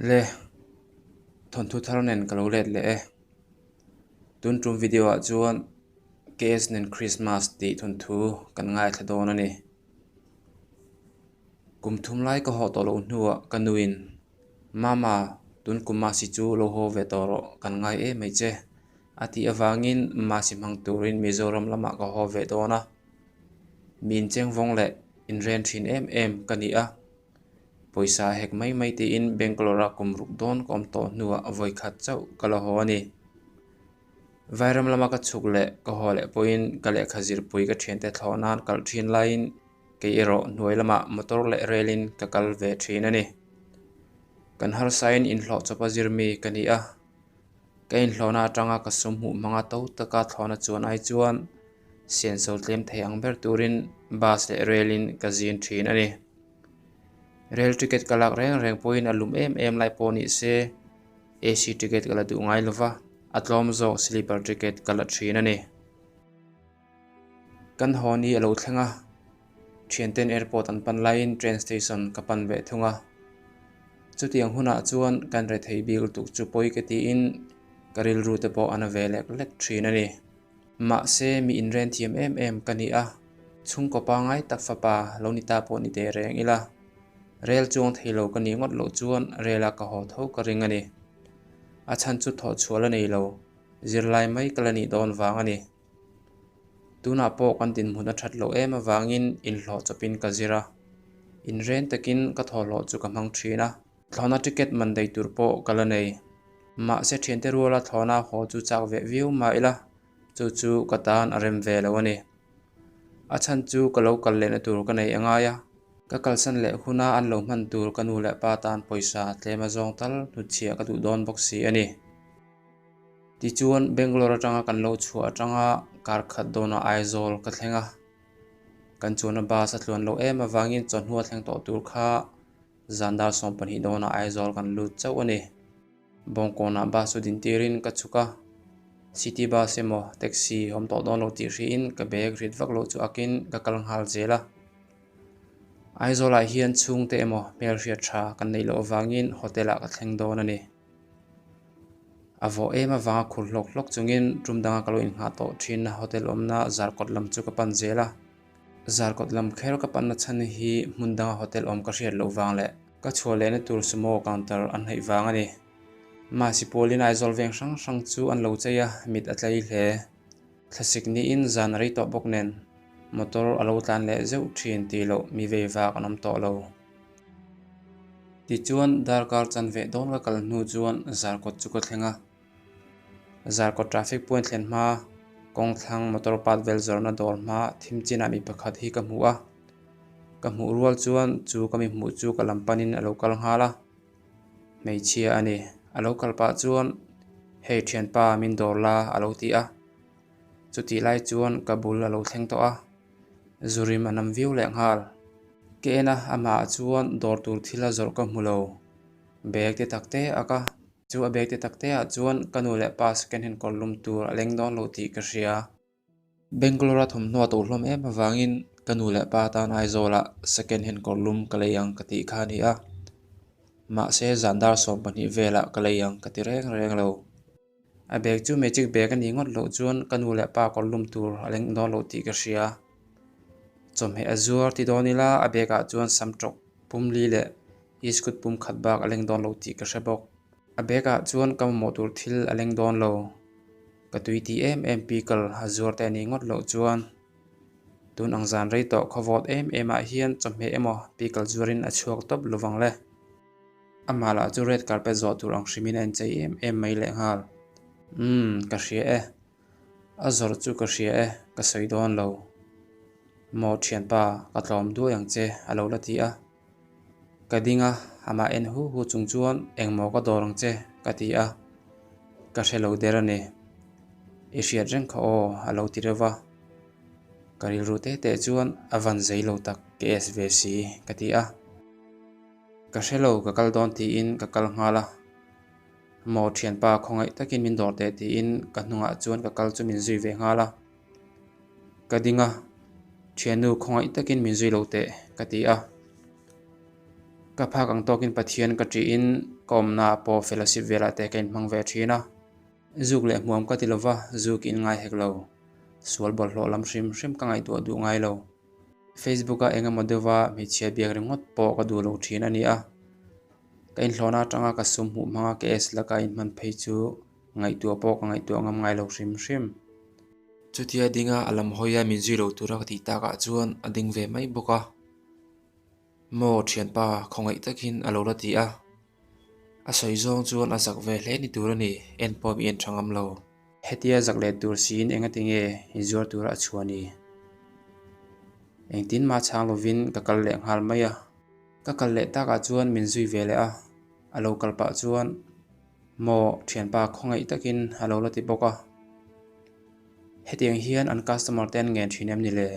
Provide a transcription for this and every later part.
le thon thu thar nen kalo let le tun tum video a chuan case nen Christmas ti thun thu kan ngai thadon ani kum thum lai ka ho to lo hnuwa kanuin mama tun kuma si chu lo ho ve toro kan ngai e mai che ati awangin ma si mang turin Mizoram lama ka ho ve dona min cheng vong le in ren thin em kania poisa hek mai ti in Bangalore kumruk don kom to nuwa avoi khat chau kala ho ani vairam lama ka chuk le ka ho le poin ka le khazir pui ka thian te thlonan kal thin lain ke ero nuai lama motor le relin ka kal ve thin ani kan har sain in hlo chopa zirmi kania ka in hlona atanga ka sumhu manga to taka thlona chuan ai chuan sian so tlem theiang ber turin bus le relin ka zin thin ani rail ticket kalak reng poin alum em lai poni se AC ticket kala du ngai lova atlom zo sleeper ticket kala thin ani kan honi alo thlenga Thienten airport an pan line train station kapan ve thunga chutiang huna chuan kan re thei bil tuk chu poi ke ti in karil ru te po ana ve lek thin ani ma se mi in ren thiam em kania chung ko pa ngai tak fa pa lo ni ta po ni te reng ila rail chuang theilo ka ni ngot lo chuan rela ka ho tho ka ring ani a chan chu tho chhuala nei lo zirlai mai kalani don wang ani tuna po kan tin huna that lo em awangin in hlo chopin ka zira in ren takin ka tho lo chu ka mang thina thlona ticket man dei tur po kala nei ma se thiente ruala thlona ho chu chak ve view ma ila chu katan arem ve lo ani a chan chu kalo kal le na tur ka nei angaya ka kalsan le huna an lo man tur kanu le pa tan poisa tlema zong tal nu chia ka du don box si ani ti chuan Bangalore atanga kan lo chhu atanga kar khat dona aizol ka thlenga kan chuna ba sa thlon lo em awangin chon huwa thleng to tur kha zandar som pani dona aizol kan lu chau ani bongkona ba su din tirin ka chuka city bus emo taxi hom to don lo ti ri in ka bag rit vak lo chu akin ka kalang hal zela aizola hian chung te emo mel ria tha kan nei lo awangin hotela ka thleng don ani avo ema wanga khur lok chungin rumdanga kalo in nga to thin hotel omna zarkot lam chu ka pan zela zarkot lam kher ka pan na chan hi mundanga hotel om ka hriat lo wang le ka chhuale na tur sumo counter an hei wang ani ma si polin aizol veng sang chu an lo cheya mit atlai hle thlasik ni in zan rei to bok nen motor alo tlan le zeu thin ti lo mi ve wa kanom to lo ti chuan darkar chan ve don ka kal nu chuan zarkot chu ko thlenga zarkot traffic point thlen ma kong thlang motor pat vel zorna dor ma thimchina mi pakhat hi ka hmuwa ka hmu rual chuan chu kami hmu chu kalam panin alo kal ngala meichhia ani alo kalpa chuan hei thian pa min dor la alo ti a chuti lai chuan kabul alo thleng to a zurim anam view le ngal kena ama chuan dor tur thila zor ka hmulo bag te takte aka chu a bag te takte a chuan kanu le pa second hand korlum tur aleng don lo ti ka hria Bangalore thum no to hlom em awangin kanu le pa tan aizola second hand korlum kaleyang kati khani a ma se zandar som pani vela kaleyang kati reng lo a bag chu magic bag ani ngot lo chuan kanu le pa korlum tur aleng don lo ti ka hria chomhe azur ti donila a bega chuan samtok pumli le iskut pum khat bak aleng don lo ti ka hrebok a bega chuan kam motor thil aleng don lo ka tui ti em pikal azur te ni ngot lo chuan tun ang zan rei to khowot em a hian chomhe emo pikal zurin a chuak top lovang le amala chu red carpet zo tur ang hrimin en chei em mai le ngal ka hria azor chu ka hria ka soi don lo mo thian pa ka tlom du yang che alo la ti a kadinga ama en hu chung chuan engmo ka dorang che ka ti a ka hrelo derani ishiat reng kha o alo ti rewa karil rute te chuan avan zeilo tak KSVC ka ti a ka hrelo ka kal don ti in ka kal ngala mo thian pa khongai takin min dor te ti in ka hnunga chuan ka kal chu min zui ve ngala kadinga thianu khongai takin min zui lo te ka ti a ka phak ang tokin pathian ka tri in komna po fellowship vela te kain mang ve thina zuk le muam ka tilova zuk in ngai heklo sual bol hlo lam hrim hrim ka ngai tu du ngai lo Facebook a enga modewa mi chia biak ringot po ka du lo thina ni a kain hlona tanga ka sum hu manga ke es la ka in man phei chu ngai tu po ka ngai tu ngam ngai lo hrim hrim chutia dinga alam hoya min zui lo tura ka ti ta ka chuan ading ve mai boka mo thian pa khongai takin alo la ti a soi zong chuan a zak ve hle ni tur ani en pom in thangam lo hetia zak le tur sin enga tinge injor tur a chuani engtin ma chang lovin ka kal le ngal mai a ka kal le ta ka chuan min zui ve le a alo kal pa chuan mo thian pa khongai takin alo la ti boka hetiang hian an customer ten ngen thinem ni le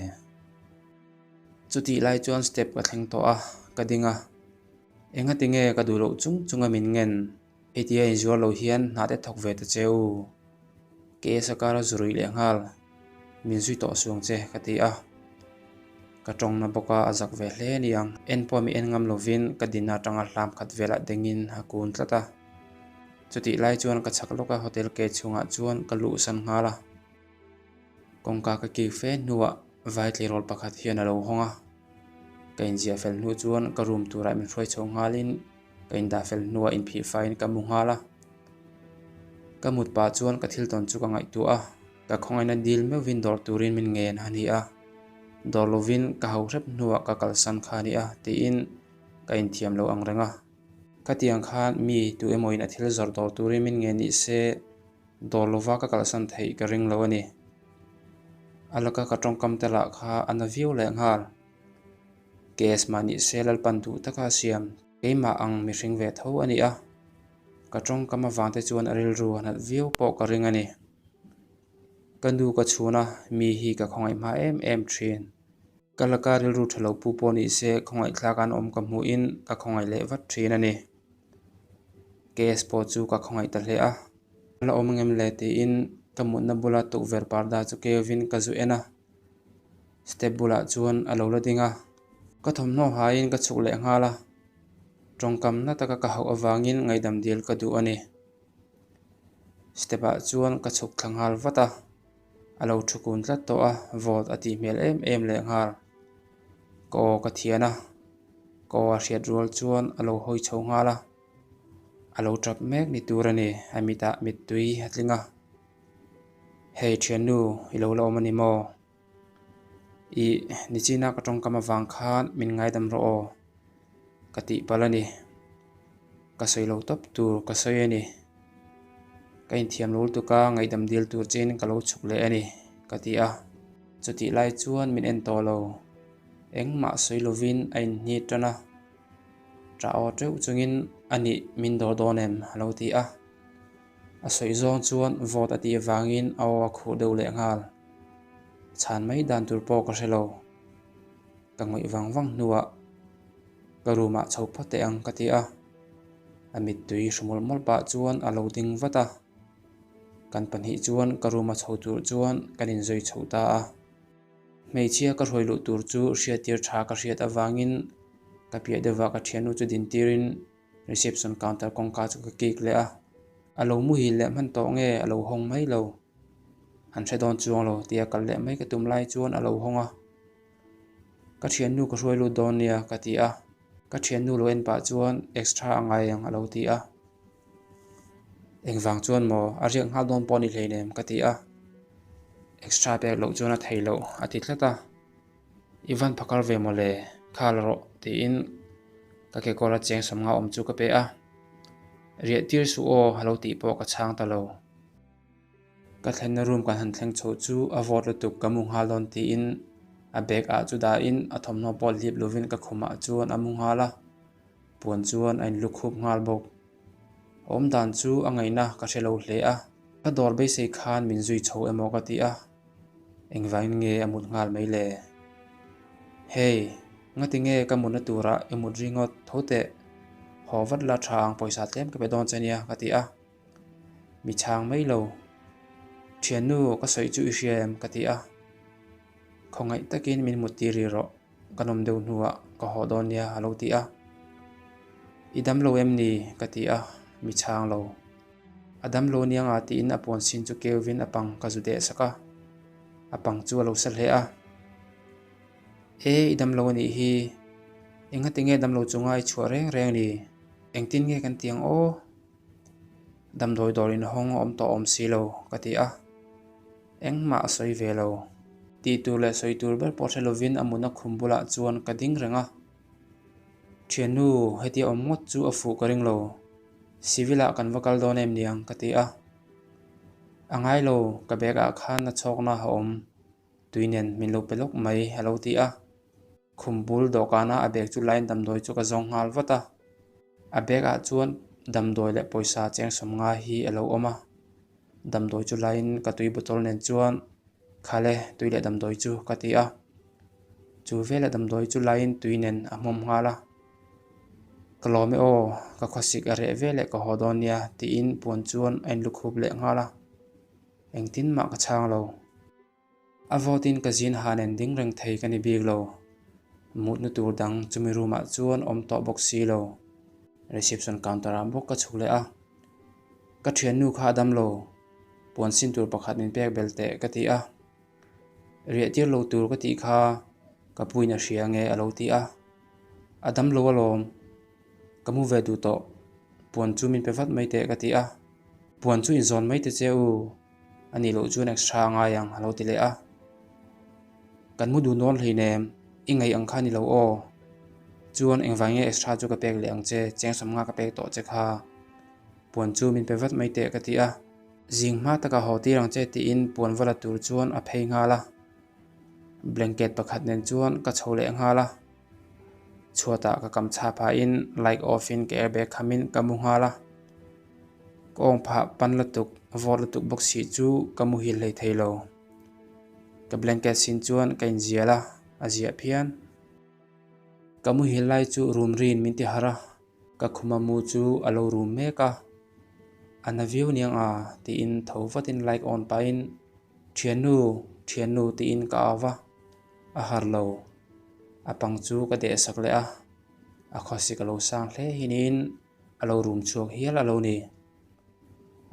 chuti lai chuan step ka thleng to a ka dinga enga tinge ka du lo chung chunga min ngen etia injor lo hian na te thok ve ta cheu ke sakara zurui le ngal min zui to suang che ka ti a ka tong na boka azak ve hle ni ang en po mi en ngam lovin ka dinna tanga hlam khat vela dengin hakun tlata chuti lai chuan ka chak loka hotel ke chunga chuan ka lu san ngala kongka ka ki fe nuwa vai tli rol pakhat hian alo honga kain zia fel nu chuan ka room tura min hroi chho ngalin kain da fel nuwa in phi fain ka mu ngala ka mut pa chuan ka thil ton chu ka ngai tu a ka khongai na deal me win dor turin min ngen hani a dor lovin ka hau rep nuwa ka kalsan khani a ti in ka in thiam lo ang renga ka tiang khan mi tu emoin a thil zor dor turin min ngen ni se dor lova ka kalsan thei ka ring lo ani alaka ka tongkam tela kha ana view le ngal kes mani selal pandu taka siam keima ang mi hring ve tho ani a ka tongkam awangte chuan aril ru hanat view po ka ring ani kandu ka chuna mi hi ka khongai ma em thin kalaka ril ru thalo pu po ni se khongai thlakan om ka mu in ka khongai le vat thin ani kes po chu ka khongai ta hle a la om ngem le ti in kamu na bula tu ver parda chu kevin ka zu ena step bula chuan alo la dinga ka thom no hain ka chuk le ngala tongkam na taka ka hau awangin ngaidam dil ka du ani stepa chuan ka chuk thlanghal vata alo thukun tlat to a vot ati mel em le ngal ko ka thiana ko a hriat rual chuan alo hoi chho ngala alo trap mek ni turani amita mitui hatlinga hei thianu ilo lo mani mo I nichina ka tongkam awang khan min ngaidam ro o kati palani ka soilo top tur ka soyani ka in thiam lol tu ka ngaidam dil tur chin ka lo chuk le ani kati a chuti lai chuan min en to lo engma soilovin ain ni tana tra o treu chungin ani min dor donem lo ti a soi zong chuan vot ati awangin awa khu deuh le ngal chan mai dan tur po ka hrelo ka ngoi wang nuwa ka ruma chho phate ang kati a amit tui hrumul mol pa chuan alo ding vata kan panhi chuan ka ruma chho tur chuan kanin zoi chhota a meichia ka rhoi lu tur chu hriat tir tha ka hriat awangin ka pia dewa ka thianu chu din tirin reception counter kongka chu ka kik le a alo mu hi le man to nge alo hong mai lo han thedon chuang lo tia kal le mai ka tum lai chuan alo honga ka thianu ka rhoi lu don nia ka ti a ka thianu lo en pa chuan extra angai ang alo ti a engwang chuan mo a riak ngal don poni hleinem ka ti a extra pek lo chuan a thei lo ati thlata ivan phakar ve mo le khal ro ti in ka ke kola cheng som nga om chu ka pe a riat tir su o halo ti po ka chang ta lo ka thlen room kan han thleng chho chu a vot lu tuk kamu halon ti in a bag a chu da in a thom no pol lip lovin ka khuma chuan amung hala puan chuan ain lukhup ngal bok om dan chu angaina ka hrelo hle a ka dor be sei khan min zui chho emo ka ti a engwain nge amut ngal mai le hey ngati nge kamuna tura emut ringot thote howat la thang poisa tlem ka bedon chania ka ti a mi chang mai lo thianu ka soi chu hrem ka ti a khongai takin min mutiri ro kanom deu nuwa ka hodon ya halo ti a idam lo em ni katia mi chang lo adam lo nianga ti in apon sin chu kevin apang kazude saka apang chu lo sal he a idam lo ni hi enga tinge dam lo chungai chua reng reng ni engtin nge kan tiang o dam doi dorin hong om to om si lo katia eng ma soi ve lo ti tu le soi tur ber por lovin amuna khumbula chuan kading renga thianu heti omngot chu afu karing lo civila kan vakal don em niang katia angai lo ka beka khan na chokna ha om tuinen min lo pelok mai halo ti a khumbul dokana abek chu line dam doi chu ka zong ngal wata abek a chuan dam doi le poisa cheng somnga hi alo oma dam doi chu line ka tui botol nen chuan khale tui le dam doi chu katia chu vele dam doi chu line tuinen amom ngala kalome o ka khosik are vele ka hodonia ti in pon chuan ein lukhub le ngala engtin ma ka chang lo avotin ka zin hanen ding reng thei kani big lo mut nu tur dang chumi ruma chuan om to box si lo reception counter am bok ka chule a ka thian nu kha dam lo pon sin tur pakhat min pek belte ka ti a ria tir lo tur ka ti kha ka puina hriange alo ti a adam lo alom kamu ve du to pon chu min pevat mai te ka ti a pon chu in zon mai te cheu ani lo chu extra nga yang alo ti le a kan mu du non hlei nem ingai ang khani lo o chuan engwange extra chu ka pek le ang che cheng som nga ka pek to che kha pon chu min pevat mai te ka ti a jing ma taka hoti rang che ti in pon wala tur chuan a phei nga la blanket pakhat nen chuan ka chhole nga la chuata ka kam cha pha in like offin ke airbag khamin kamu nga la kong pha pan la tuk vor la tuk box si chu kamu hil lei theilo ka blanket sin chuan ka in ziala azia phian kamu hil lai chu room rin min ti hara ka khuma mu chu alo room me ka ana view niang a ti in thowatin like on pa in thianu ti in ka awa a har lo apang chu ka de sak le a khosi ka lo sang hle hinin alo room chuak hial alo ni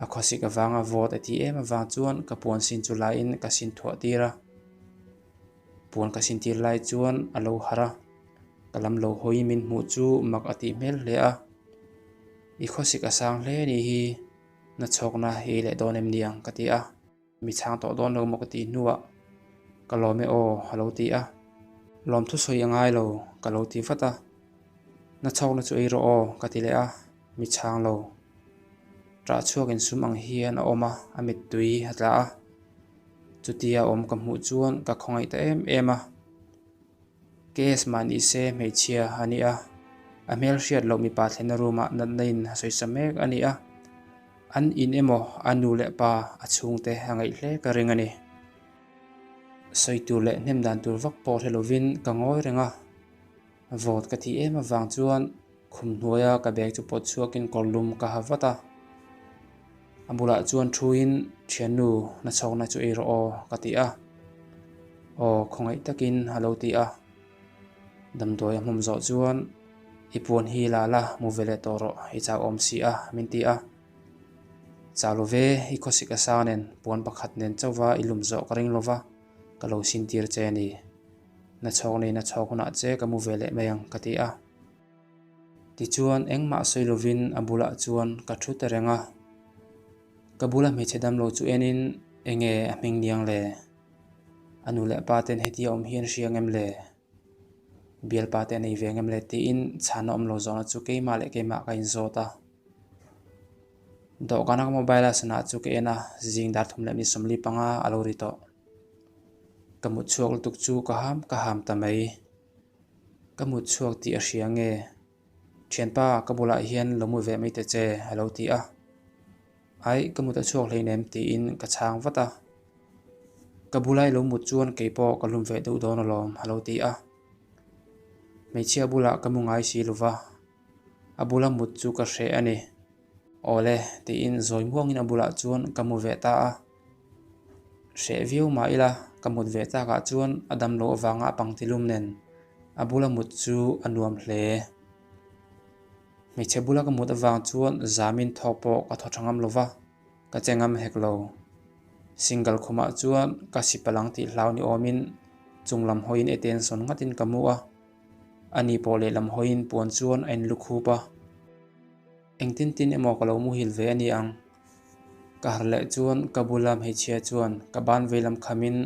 a khosi ka wanga vote atm awang chuan ka pon sin chu lai in ka sin thua tira pon ka sin tir lai chuan alo hara kalam lo hoi min mu chu mak ati mel hle a i khosi ka sang hle ni hi na chokna hi le donem niang ka ti a mi chang to don lo mok ti nuwa kalome o halo ti a lom thu soi angai lo kalo ti fata na chok na chu ei ro o ka ti le a mi chang lo tra chuak in sum ang hian a oma amit tui hatla a chutia om ka mu chuan ka khongai ta em a case man i se meichia ani a amel hriat lo mi pa thlena ruma nat nein soi samek ani a an in emo anu le pa achungte hangai hle ka ring ani soi tu le nem dan tur vak por helovin ka ngoi renga vot ka thi em awang chuan khum hnuaya ka bek chu pot chuakin korlum ka hawata ambula chuan thuin thianu na chhawna chu ei ro o ka ti a o khongai takin halo ti a damdoi hmum zo chuan ipon hi la la mu vele toro i cha om si a min ti a chalove i khosika sanen pon pakhat nen chowa ilum zo karing lova kalo sin tir che ni na chhawk nei na chhawkuna che kamu vele mayang ka ti a ti chuan engma soi lovin abula chuan ka thu te renga kabula me chedam lo chu enin enge aming niang le anu le paten heti om hian hriang em le bial paten ei veng em le ti in chhana om lo zona chu keima le keima ka in zota do kanak mobile sana chu ke ena jing dar thum le ni somli panga alo ri to kamut chuak tuk chu ka ham tamai kamut chuak ti a hriange thianpa kabula hian lomu ve mai te che halo ti a ai kamuta chuak hleinem ti in ka chang wata kabulai lo mu chuan keipo kalum ve do don lom halo ti a meichia bula kamungai si luwa abula mut chu ka hre ani ole ti in zoi muang in abula chuan kamu ve ta a hre view ma ila kamut ve ta ka chuan adam lo awanga pangtilum nen abula mut chu anuam hle mi chebula ka mut awang chuan zamin thokpo ka thothangam lova ka chengam heklo single khuma chuan ka sipalang ti hlau ni omin chunglam hoin eten son ngatin kamua ani pole lam hoin puan chuan en lukhupa engtin tin emo kalo mu hil ve ani ang ka harle chuan kabula mheichhia chuan ka ban velam khamin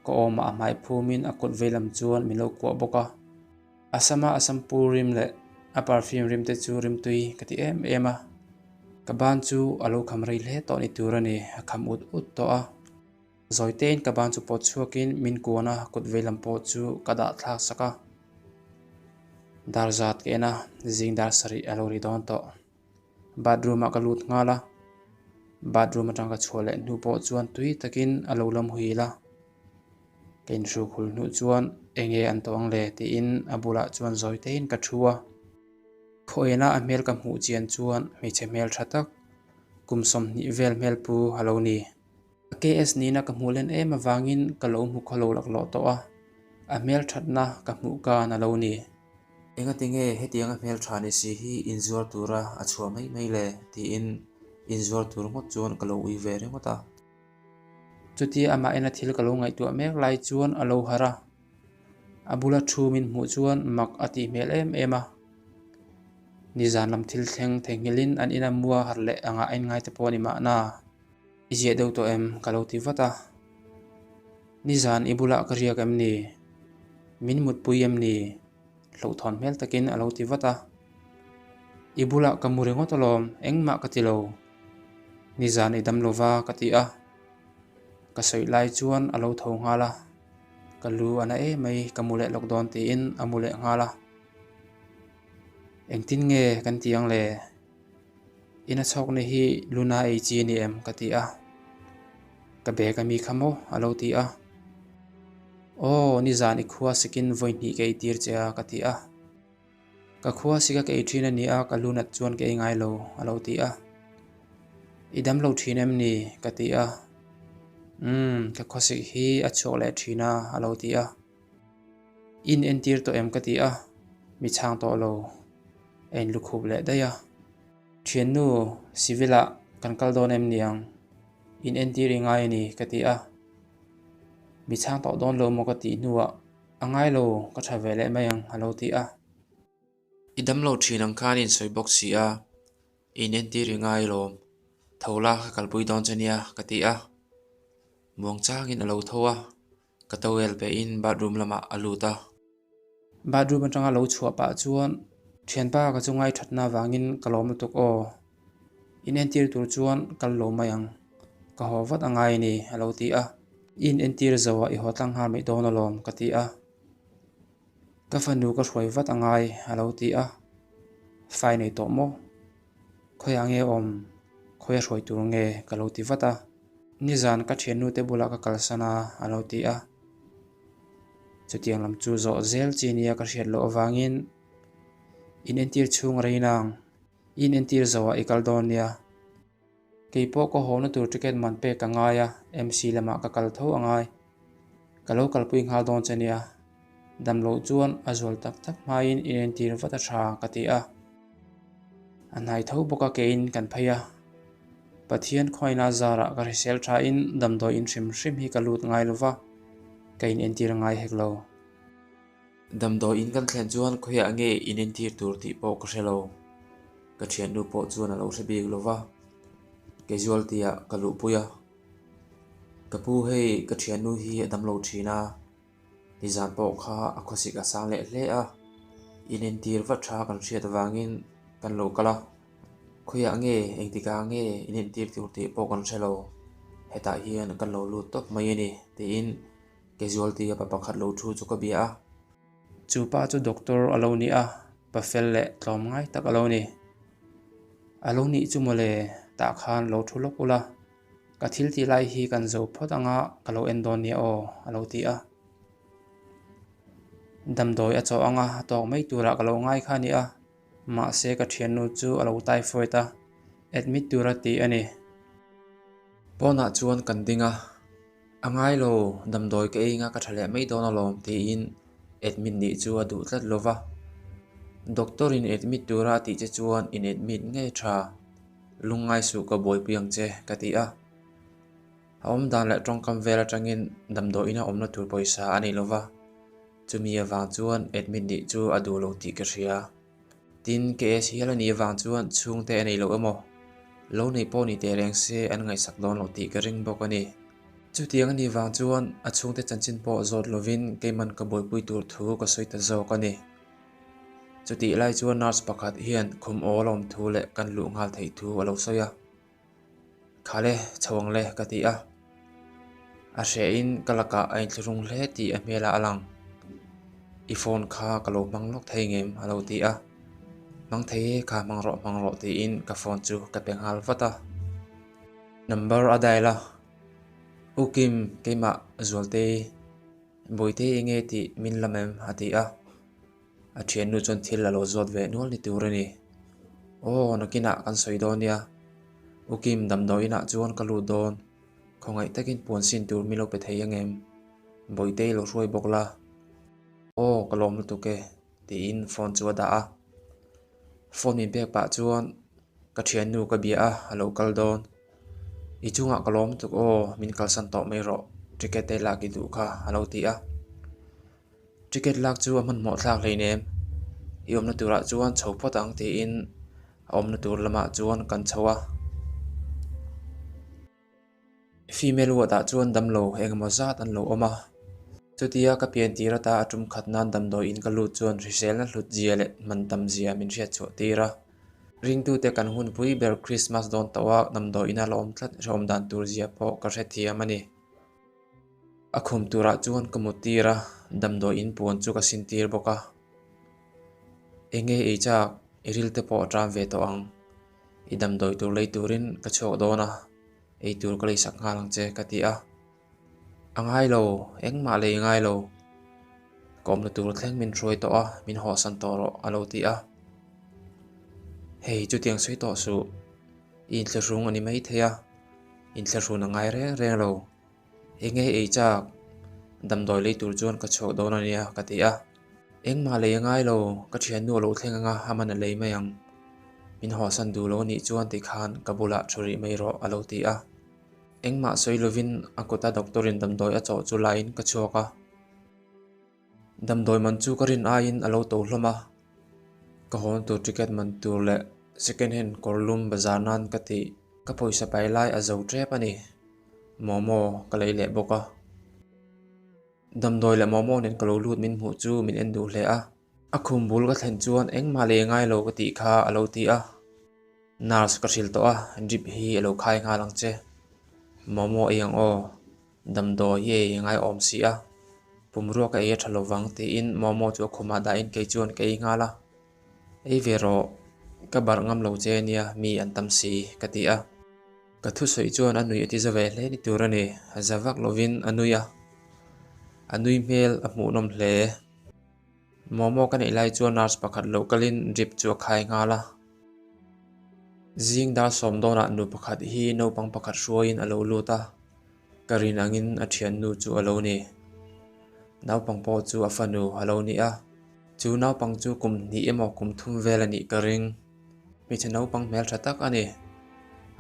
ko oma amai phumin akut velam chuan milo kwa boka asama asampurim le a perfume rim te chu rim tui kati ema ka ban chu alo khamrei le to ni turani kham ut to a zoitein ka ban chu pot chuakin min kuana kut velam po chu kada thlak saka darzat ke na jing dar sari alo ri don to bathroom ka lut ngala bathroom atang ka chhole nu po chuan tui takin alo lam huila kein ru khul nu chuan enge an tawng le ti in abula chuan zoitein ka thua khoena a mel ka hmu chian chuan mi che mel thatak kumsom ni vel mel pu halo ni ks ni na ka hmulen em awangin ka lo mu kholo lak lo to a mel thatna ka hmu ka na lo ni enga tinge hetianga mel thani si hi inzuar tura a chhuwa mai le ti in inzuar tur ngot chuan ka lo ui ve re ngota chuti ama ena thil ka lo ngai tu mek lai chuan alo hara abula thu min hmu chuan mak ati mel ema nizan lam thil thengilin an ina mua harle anga en ngai te pawni ma na ije deuh to em kalo ti vata nizan ibula kariak em ni min mut pui em ni hlo thon mel takin alo ti vata ibula kamure ngotolom engma katilo nizan idam lova kati a kasoi lai chuan alo tho ngala kalu ana mai kamule lockdown ti in amule ngala engtin nge kan tiang le ina chok ne hi luna e chi ni em kati a ka be ka mi khamo alo ti a o ni zan i khuwa sikin voi ni ke tir cha kati a ka khuwa sika ke thina ni a ka luna chuan ke ngai lo alo ti a idam lo thinem ni kati a ka khosik hi a chole thina alo ti a in entir to em kati a mi chang to lo en lukhub le daya thiannu civila kan kaldon em niang in entiri ngai ni kati a mi chang to don lo mo kati nuwa angai lo ka thavele mayang halo ti a idam lo thinang khan in soi box si a in entiri ngai lo thola kalpui don chania kati a mong changin alo thowa ka towel pe in bathroom lama aluta bathroom atanga lo chhuwa pa chuan thianpa ka chungai thatna wangin kalom tuk o in entir tur chuan kal lo mayang ka howat angai ni alo ti a in entir zawa I hotlang har mai donalom kati a ka fanu ka hroi wat angai alo ti a fai nei to mo khoya nge om khoya hroi tur nge kalo ti wata nizan ka thianu te bula ka kalsana alo ti a chutiang lam chu zo zel chinia ka hriat lo awangin in entir chung reinang in entir zawa ikaldon ya keipo ko hona tur ticket man pe ka ngaya mc lama ka kal tho angai kalo kalpui ngal don chania damlo chuan azol tak tak main in entir vata tha kati a anai tho boka ke in kan phaya pathian khoina zara ka resel tha in damdo in hrim hi kalut ngai lova kain entir ngai heklo damdo in kan thlen chuan khoya nge in entir tur ti po ka hrelo ka thian nu po chuan alo hrebik lova casualty a kalu puya kapu hei ka thian nu hi damlo thina nizan po kha a khosik a sang le hle a in entir va tha kan hriat awangin kan lo kala khoya nge engtika nge in entir tur ti po kan hrelo heta hian kan lo lut top mai ani te in casualty a pakhat lo thu chu ka bia a chupa chu doctor alo ni a pafel le tlom ngai tak alo ni alo ni chu mole ta khan lo thu lo pula ka thil ti lai hi kan zo phot anga kalo endon ni o alo ti a damdoi a cho anga to mai tura kalo ngai kha ni a ma se ka thian nu chu alo typhoid a admit tura ti ani pona chuan kan dinga angai lo damdoi ke inga ka thale mai don alom ti in admit ni chu adu tlat lova doctor in admit tura ti che chuan in admit nge tha lungai su ka boy piang che ka ti a om dan la tong kam vela tangin damdo ina omna tur poisa ani lova chumi awang chuan admit di chu adu lo ti ka ria tin case hiala ni awang chuan chung te ani lo emo lo nei po ni te reng se an ngai sak don lo ti ka ring bok ani chu tiang ani awang chuan a chung te chanchin po zot lovin keiman ka boy pui tur thu ka soita zo ka ni chu ti lai chuan nurse pakhat hian khum olom thu le kan lu ngal thei thu alo soya khale chawang le ka ti a hre in kalaka ain thlurung hle ti a mela alang I phone kha kalo manglok thei ngem alo ti a mang thei kha mangro ti in ka phone chu ka penghal vata number adaila ukim keima zualte boite inge ti min lamem hati a thian nu chon thil alo zot ve nol ni turani o nakina kan soidonia ukim damdoina chuan kalu don khongai takin ponsin tur milo pe thei angem boite lo roi bokla o kalom lu tuke ti in phone chu da a phone min pek pa chuan ka thian nu ka bia a alo kal don I chunga kalom tuk o min kalsan to mai ro ticket te la ki du kha alo ti a ticket lak chu aman mo thlak leinem I omna tura chuan chhopot ang ti in omna tur lama chuan kan chawa female wa da chuan damlo engmo zat an lo oma chutia ka pian tira ta atum khatnan damdo in kalu chuan risel na hlut jiale man tam zia min ria chu tira ring tu te kan hun pui ber Christmas don tawa damdo ina lom thlat rom dan tur zia po ka hre thia mani akhum tura chuan kamutira damdo in pon chu ka sintir boka enge echa iril te po tram ve to ang I damdoi tur lei turin ka chok dona ei tur ka lei sak ngalang che ka ti a angai lo engma le ngai lo kom na tur thleng min roi to a min ho san to ro alo ti a hei chu tiang soi to su in thlrung ani mai theya in thlrun angai reng lo enge echa damdoi lei tur chuan ka chok dona nia ka ti a engma le ngai lo ka thian nu lo thlenga hamana lei mayang min ho san du lo ni chuan ti khan kabula thuri mai ro alo ti a engma soi lovin akota doctorin damdoi a chaw chu lain ka choka damdoi man chu karin a in alo to hloma ka hon tu ticket man tur le second hand korlum bazar nan ka ti ka poisa pai lai a zo trep ani momo ka lei le boka damdoi le momo nen kalo lut min mu chu min endu hle a akhum bul ka thlen chuan engma le ngai lo ka ti kha alo ti a nurse ka hril to a drip hi alo khai nga lang che momo yang o damdo ye ngai om si a pumro ka e thalo wang ti in momo chu khuma da in ke chuan ke ngala ei vero ka bar ngam lo che nia mi an tam si ka ti a ka thu soi chuan anui ati zawe hle ni turani zawak lovin anuya anui mel a mu nom hle momo kan ilai chuan nurse pakhat localin drip chu khai ngala zing dar som dona nu pakhat hi no pang pakhat ruain alo luta karin angin a thian nu chu alo ni naw pang po chu afanu alo ni a chu naw pang chu kum ni emo kum thum vel ani karing mi che naw pang mel thatak ani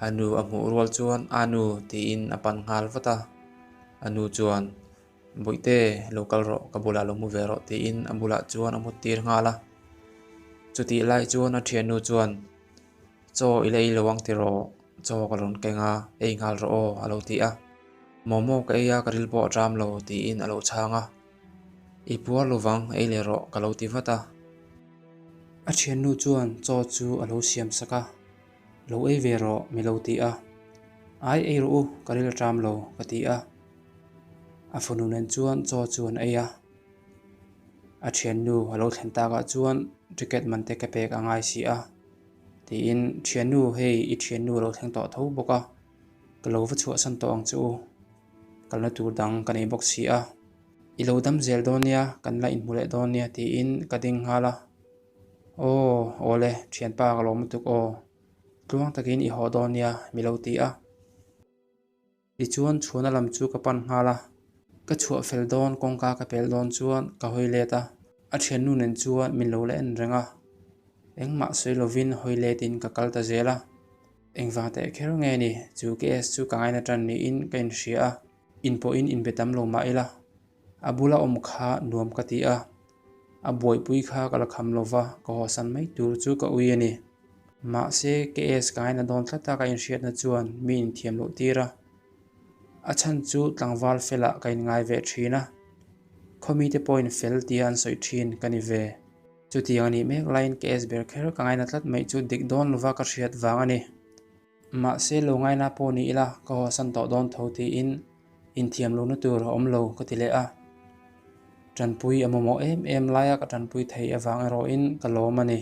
anu amu rol chuan anu ti in apan ngal vata anu chuan boite local ro kabula lo mu vero ti in ambula chuan amu tir ngala chuti lai chuan a thian nu chuan cho ilei lowang tiro cho kalon kenga ei ngal ro o alo ti a momo ka eya karil po tram lo ti in alo changa ipuar lowang ei le ro kalo ti vata a thian nu chuan cho chu alo siam saka lo ei ve ro mi lo ti a ai ei ro karil tram lo ka ti a afunu nen chuan cho chuan eya a thian nu alo thlen ta ga chuan ticket man te ka pek angai si a ti in thian nu hei I thian nu lo thleng to tho boka kalo va chu san to ang chu kalna tur dang kan ei bok si a I lo dam zel donia kan la in mule donia ti in kading hala o ole thian pa kalom tuk o tluang takin I ho donia mi lo ti a I chuan chhuna lam chu ka pan hala ka chhuah fel don kongka ka pel don chuan ka hoi leta a thian nu nen chuan min lo le en renga engma soi lovin hoiletin ka kalta zela engwang te khero nge ni chu KS chu kangai na tran ni in kain hria in po in betam lo ma ila abula kha nuam ka ti a boi pui kha kala kham lova ko san mai tur chu ka ui ani ma se KS kangai na don thlata ka in hriat na chuan min thiam lo tira achan chu tlangwal fela kain ngai ve thina committee point fel tian soi thin kani ve chu tiang ni mek line KS ber khero kangai na tlat mai chu dik don lova ka hriat wang ani ma se lo ngai na po ni ila ko san to don thoti in thiam lo na tur om lo ka ti le a tranpui amomo em laia ka tranpui thei awang ero in kalom ani